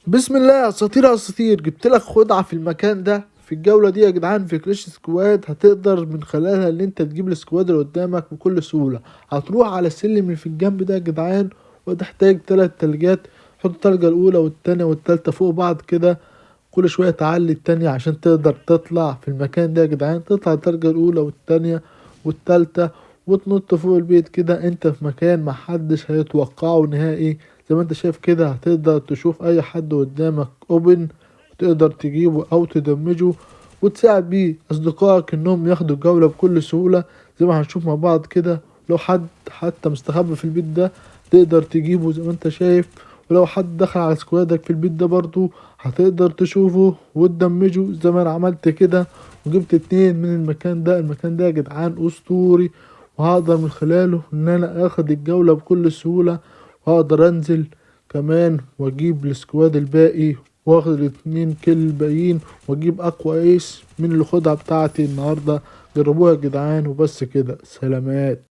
بسم الله يا اساطير يا اساطير، جبت لك خدعه في المكان ده. في الجوله دي يا جدعان في كلاش سكواد هتقدر من خلالها ان انت تجيب السكواد اللي قدامك بكل سهوله. هتروح على السلم اللي في الجنب ده يا جدعان، وتحتاج 3 تلجات. حط التلجه الاولى والتانية والتالتة فوق بعض كده، كل شويه تعلي التانية عشان تقدر تطلع في المكان ده يا جدعان. تطلع التلجه الاولى والتانية والتالتة وتنط فوق البيت كده، انت في مكان محدش هيتوقعه نهائي. زي ما انت شايف كده هتقدر تشوف اي حد قدامك اوبن، وتقدر تجيبه او تدمجه وتساعد بيه اصدقائك انهم ياخدوا الجولة بكل سهولة. زي ما هنشوف مع بعض كده، لو حد حتى مستخبي في البيت ده تقدر تجيبه زي ما انت شايف. ولو حد دخل على سكوادك في البيت ده برضو هتقدر تشوفه وتدمجه زي ما انا عملت كده، وجبت 2 من المكان ده. المكان ده يا جدعان اسطوري، وهقدر من خلاله ان انا اخد الجولة بكل سهولة، وهقدر انزل كمان واجيب السكواد الباقي، واخد ال2 كيل الباقيين، واجيب اقوى ايس من الخدعة بتاعتي النهاردة. جربوها يا جدعان، وبس كده، سلامات.